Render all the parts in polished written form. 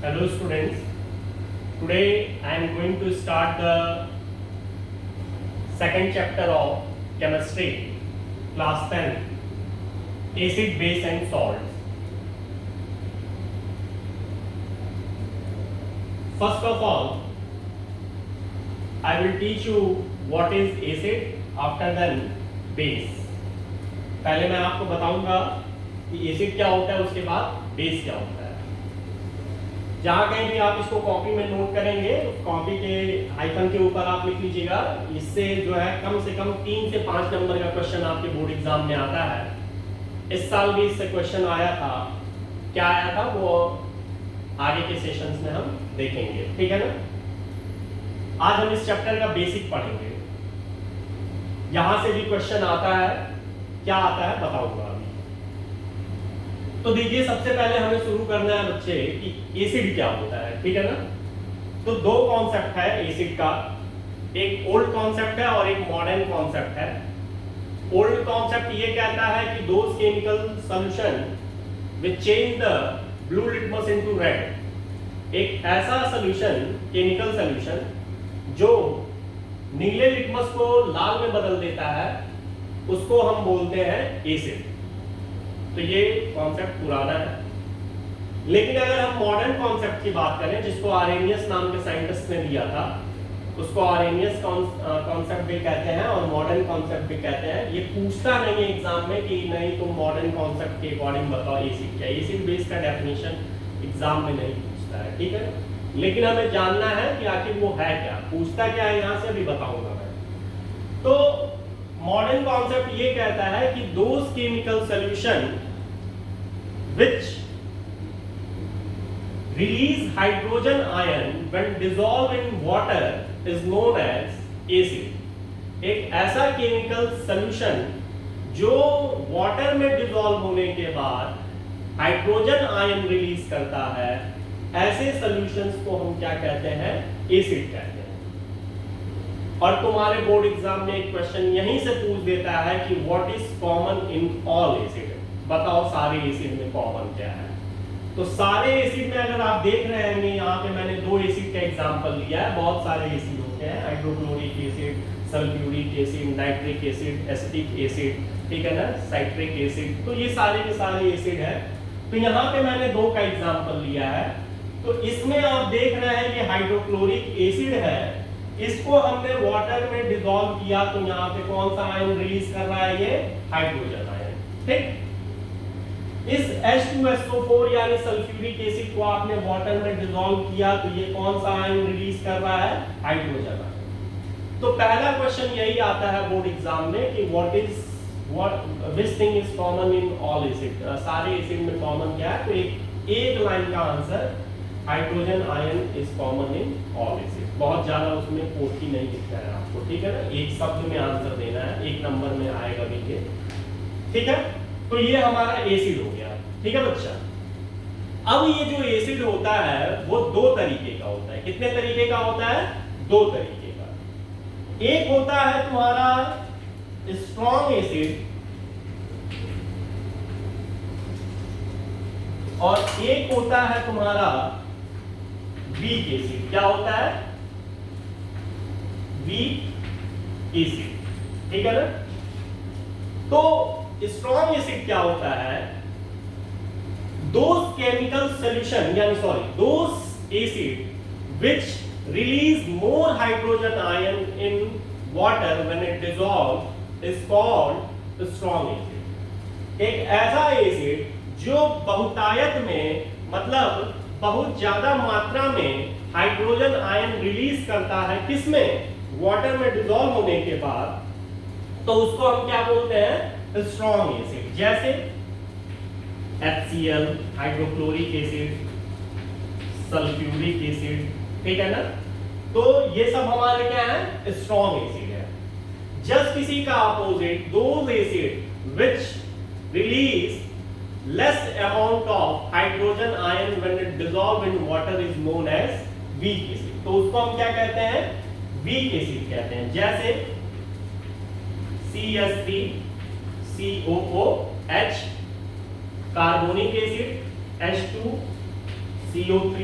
Hello students, today I am going to start the second chapter of chemistry, class 10, acid, base and salts. First of all, I will teach you what is acid, after then base. पहले मैं आपको बताऊंगा कि acid क्या होता है, उसके बाद बेस क्या होता है। जहां कहीं भी आप इसको कॉपी में नोट करेंगे, कॉपी के आइकन के ऊपर आप लिख लीजिएगा। इससे जो है कम से कम 3 से 5 नंबर का क्वेश्चन आपके बोर्ड एग्जाम में आता है। इस साल भी इससे क्वेश्चन आया था। क्या आया था वो आगे के सेशंस में हम देखेंगे, ठीक है ना। आज हम इस चैप्टर का बेसिक पढ़ेंगे। यहां से भी क्वेश्चन आता है, क्या आता है बताऊंगा अभी। तो देखिए, सबसे पहले हमें शुरू करना है बच्चे कि एसिड क्या होता है, ठीक है ना। तो दो कॉन्सेप्ट है एसिड का, एक ओल्ड कॉन्सेप्ट है और एक मॉडर्न कॉन्सेप्ट है। ओल्ड कॉन्सेप्ट ये कहता है कि those chemical solution which change the blue litmus into red, एक ऐसा सॉल्यूशन, केमिकल सॉल्यूशन जो नीले लिटमस को लाल में बदल देता है, उसको हम बोलते हैं एसिड। तो ये कॉन्सेप्ट पुराना है। लेकिन अगर हम मॉडर्न कॉन्सेप्ट की बात करें, जिसको आरेनियस नाम के साइंटिस्ट ने दिया था, उसको आरेनियस कॉन्सेप्ट भी कहते हैं और मॉडर्न कॉन्सेप्ट भी कहते हैं। ये पूछता नहीं है एग्जाम में कि नहीं तुम मॉडर्न कॉन्सेप्ट के अकॉर्डिंग बताओ एसिड क्या। एसिड बेस का डेफिनेशन एग्जाम में नहीं पूछता है, ठीक है। लेकिन हमें जानना है कि आखिर वो है क्या, पूछता क्या है, यहां से अभी बताऊंगा मैं। तो मॉडर्न कॉन्सेप्ट ये कहता है कि those chemical solution which release hydrogen ion when dissolved in water is known as acid। एक ऐसा केमिकल सॉल्यूशन जो वाटर में डिसॉल्व होने के बाद हाइड्रोजन आयन रिलीज करता है, ऐसे सॉल्यूशंस को हम क्या कहते हैं, एसिड कहते हैं। और तुम्हारे बोर्ड एग्जाम में एक क्वेश्चन यहीं से पूछ देता है कि what is common in all acid, बताओ सारे एसिड में कॉमन क्या है। तो सारे एसिड में अगर आप देख रहे हैं, यहाँ पे मैंने 2 एसिड का एग्जांपल लिया है। बहुत सारे एसिड होते हैं, hydrochloric acid, sulphuric acid, nitric acid, acetic acid, ठीक है ना, साइट्रिक एसिड। तो ये सारे के सारे एसिड है। तो यहाँ पे मैंने 2 का एग्जांपल लिया है। तो इसमें आप देख रहे हैं कि हाइड्रोक्लोरिक एसिड है, इसको हमने वाटर में डिसॉल्व किया, तो यहाँ पे कौन सा आयन रिलीज कर रहा है, ये हाइड्रोजन आयन, ठीक। इस H2SO4 यानी सल्फ्यूरिक एसिड को आपने वाटर में डिसॉल्व किया, तो ये कौन सा आयन रिलीज कर रहा है, हाइड्रोजन आयन। तो पहला क्वेश्चन यही आता है बोर्ड एग्जाम में कि which thing is common in all acid, सारे एसिड में कॉमन क्या है। तो एक लाइन का answer hydrogen ion is common in all acid. बहुत ज्यादा उसमें पोथी नहीं दिखता है आपको, ठीक है ना। एक शब्द में आंसर देना है, 1 नंबर में आएगा भी ये, ठीक है। तो ये हमारा एसिड हो गया, ठीक है बच्चा। अब ये जो एसिड होता है वो 2 तरीके का होता है। कितने तरीके का होता है, 2 तरीके का। एक होता है तुम्हारा स्ट्रॉन्ग एसिड और एक होता है तुम्हारा वीक एसिड। क्या होता है, वीक एसिड, ठीक है ना। तो स्ट्रॉन्ग एसिड क्या होता है, दोस केमिकल सॉल्यूशन यानी those acid which release more hydrogen ion in water when it dissolve is called strong acid. एक ऐसा एसिड जो बहुतायत में, मतलब बहुत ज्यादा मात्रा में हाइड्रोजन आयन रिलीज करता है, किसमें, वाटर में डिसॉल्व होने के बाद, तो उसको हम क्या बोलते हैं, स्ट्रॉन्ग एसिड। जैसे HCl, hydrochloric acid, sulphuric acid, ठीक है ना। तो ये सब हमारे क्या है, स्ट्रॉन्ग एसिड है। जस्ट इसी का opposite, those acid which release less amount of hydrogen ion when it dissolve in water is known as weak acid. तो उसको हम क्या कहते हैं, वीक एसिड कहते हैं। जैसे CH3COOH, carbonic acid H2 CO3।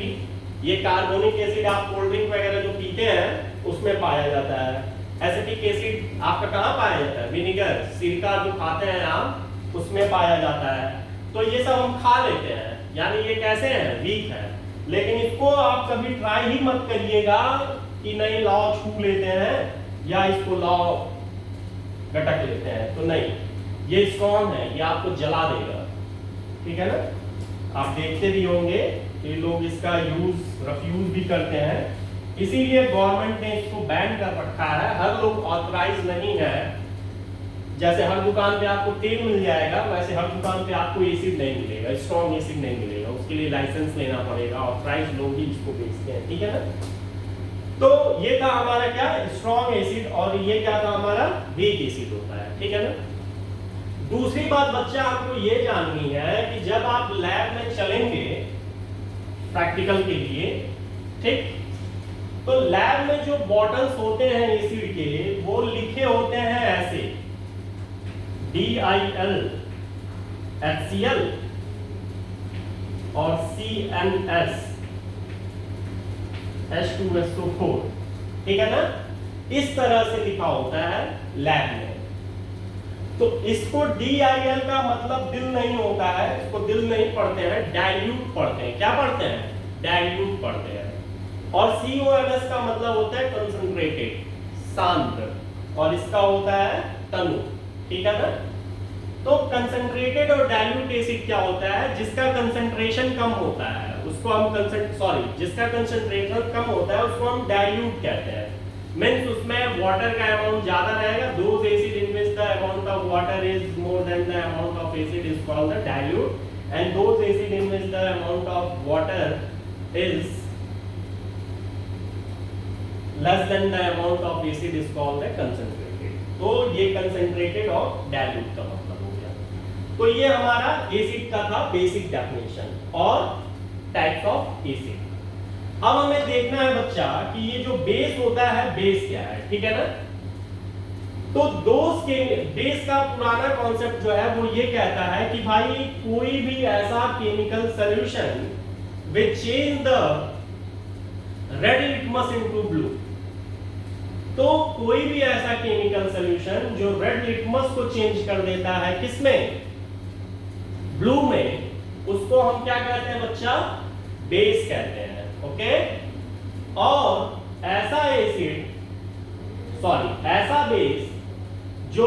ये कार्बोनिक एसिड आप कोल्ड ड्रिंक वगैरह जो पीते हैं उसमें पाया जाता है। एसिटिक एसिड आपका कहाँ पाया जाता है? विनेगर, सिरका जो खाते हैं आप उसमें पाया जाता है। तो ये सब हम खा लेते हैं, यानी ये कैसे हैं? वीक है। लेकिन इसको आप कभी ट्राई ही मत करिएगा कि नहीं लाओ छू लेते हैं या इसको लाओ गटक लेते हैं, तो नहीं, ये स्ट्रॉन्ग है, ये आपको जला देगा, ठीक है ना। आप देखते भी होंगे कि लोग इसका यूज रफ्यूज भी करते हैं, इसीलिए गवर्नमेंट ने इसको बैन कर रखा है। हर लोग ऑथराइज नहीं है। जैसे हर दुकान पे आपको तेल मिल जाएगा, वैसे हर दुकान पे आपको एसिड नहीं मिलेगा, स्ट्रॉन्ग एसिड नहीं मिलेगा, उसके लिए लाइसेंस लेना पड़ेगा, ऑथराइज लोग ही इसको बेचते हैं, ठीक है ना। तो ये था हमारा क्या? स्ट्रॉन्ग एसिड, और ये क्या था हमारा? वीक एसिड होता है, ठीक है ना। दूसरी बात बच्चा आपको ये जाननी है कि जब आप लैब में चलेंगे प्रैक्टिकल के लिए, ठीक, तो लैब में जो बॉटल्स होते हैं एसिड के, वो लिखे होते हैं ऐसे DIL, HCl और CNS, H2SO4, ठीक है ना। इस तरह से लिखा होता है लैब में। तो इसको DIL का मतलब दिल नहीं होता है, इसको दिल नहीं पढ़ते हैं, डाइल्यूट पढ़ते हैं। क्या पढ़ते हैं? डाइल्यूट पढ़ते हैं। और CONS का मतलब होता है कंसंट्रेटेड, शांत, और इसका होता है तनु, ठीक है ना। तो कंसंट्रेटेड और डाइल्यूट एसिड क्या होता है? जिसका कंसंट्रेशन कम होता है उसको हम जिसका कंसंट्रेशन कम होता है उसको हम डाइल्यूट कहते हैं। मींस उसमें वाटर का अमाउंट ज्यादा रहेगा। Those acid in which the amount of water is more than the amount of acid is called the dilute, and those acid in which the amount of water is less than the amount of acid is called the concentrated। तो ये concentrated और dilute का मतलब हो गया। तो ये हमारा एसिड का था बेसिक डेफिनेशन और टाइप्स ऑफ एसिड। अब हमें देखना है बच्चा कि ये जो बेस होता है, बेस क्या है, ठीक है ना। तो बेस का पुराना कॉन्सेप्ट जो है वो ये कहता है कि भाई कोई भी ऐसा chemical solution which change the red litmus into blue, तो कोई भी ऐसा केमिकल सॉल्यूशन जो रेड लिटमस को चेंज कर देता है किसमें? ब्लू में, उसको हम क्या कहते हैं बच्चा? बेस कहते हैं, ओके। और ऐसा बेस जो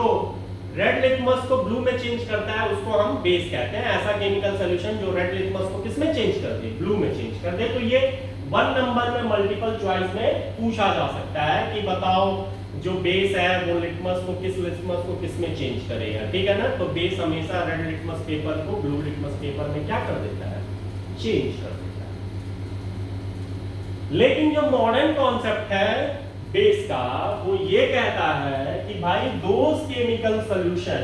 रेड लिटमस को ब्लू में चेंज करता है उसको हम बेस कहते हैं। ऐसा केमिकल सॉल्यूशन जो रेड लिटमस को किसमें चेंज कर दे? ब्लू में चेंज कर दे। तो ये 1 नंबर में मल्टीपल चॉइस में पूछा जा सकता है कि बताओ जो बेस है वो लिटमस को किस में चेंज करेगा, ठीक है ना। तो बेस हमेशा रेड लिटमस पेपर को ब्लू लिटमस पेपर में क्या कर देता है? चेंज कर देता है। लेकिन जो मॉडर्न कॉन्सेप्ट है बेस का, वो ये कहता है कि भाई those chemical solution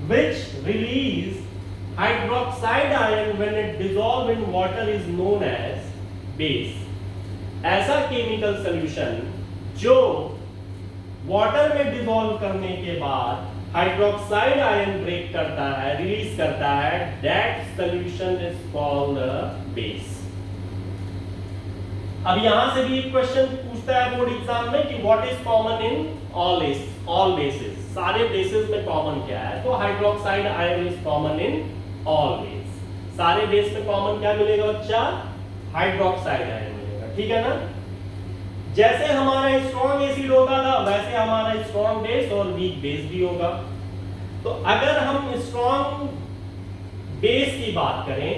which release hydroxide ion when it dissolve in water is known as base. ऐसा केमिकल सॉल्यूशन जो वाटर में डिसॉल्व करने के बाद हाइड्रोक्साइड आयन ब्रेक करता है, रिलीज करता है, that solution is called base. अब यहां से भी एक क्वेश्चन पूछता है बोर्ड एग्जाम में कि what is common in all basis. सारे बेसिस में कॉमन क्या है? तो hydroxide ion is common in all base. सारे बेस में कॉमन क्या मिलेगा बच्चा? हाइड्रोक्साइड आयन मिलेगा, ठीक है ना। जैसे हमारा स्ट्रॉन्ग एसिड होता था वैसे हमारा स्ट्रॉन्ग बेस और वीक बेस भी होगा। तो अगर हम स्ट्रॉन्ग बेस की बात करें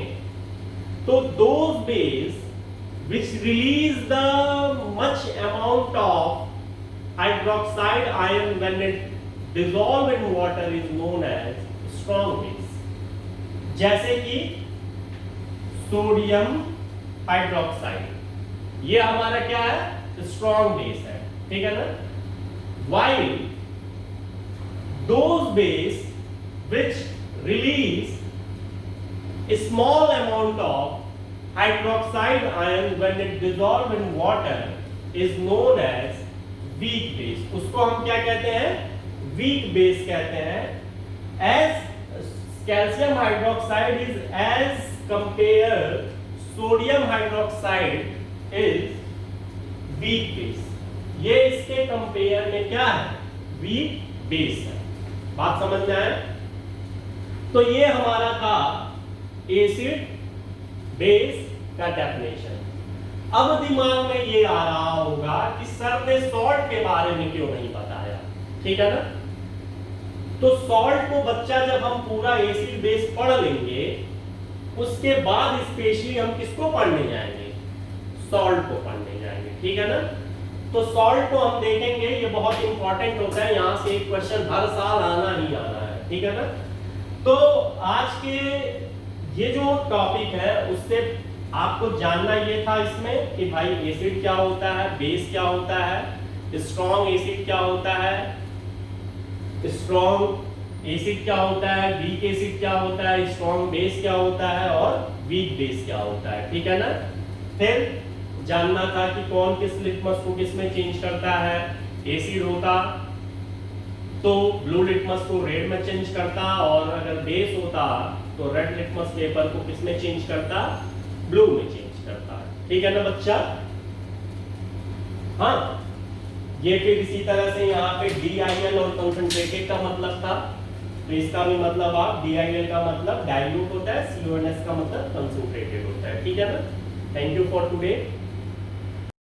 तो those base which release the much amount of hydroxide ion when it dissolve in water is known as strong base। जैसे कि सोडियम हाइड्रोक्साइड, ये हमारा क्या है? स्ट्रॉन्ग बेस है, ठीक है ना। while those base which release a small amount of hydroxide ion when it dissolve in water is known as weak base। उसको हम क्या कहते हैं? weak base कहते हैं। as calcium hydroxide is as compared sodium hydroxide is weak base, ये इसके compare में क्या है, वीक बेस है। बात समझ में आए? तो ये हमारा था एसिड बेस का डेफिनेशन। अब दिमाग में ये आ रहा होगा कि सर ने सॉल्ट के बारे में क्यों नहीं बताया, ठीक है ना? तो सॉल्ट को बच्चा जब हम पूरा एसिड बेस पढ़ लेंगे, उसके बाद स्पेशली हम किसको पढ़ने जाएंगे, सॉल्ट को पढ़ने जाएंगे, ठीक है ना? तो सॉल्ट को हम देखेंगे, ये बहुत इंपॉर्टेंट होता है, यहां से एक क्वेश्चन हर साल आना ही आना है, ठीक है ना? तो आज के ये जो टॉपिक है उससे आपको जानना ये था इसमें कि भाई एसिड क्या होता है, बेस क्या होता है, स्ट्रॉन्ग एसिड क्या होता है, स्ट्रॉन्ग एसिड क्या होता है, वीक एसिड क्या होता है, स्ट्रॉन्ग बेस क्या होता है और वीक बेस क्या होता है, ठीक है ना? फिर जानना था कि कौन किस लिटमस को किस में चेंज करता है, एसिड होता तो ब्लू लिटमस को रेड में चेंज करता, और अगर बेस होता तो रेड लिटमस पेपर को किस में चेंज करता, ब्लू में चेंज करता है, ठीक है ना बच्चा? हाँ, ये फिर इसी तरह से यहाँ पे DIL और कंसंट्रेटेड का मतलब था, तो इसका भी मतलब आप DIL का मतलब डाइल्यूट होता है, CONS का मतलब कंसंट्रेटेड होता है, ठीक है ना? Thank you for today.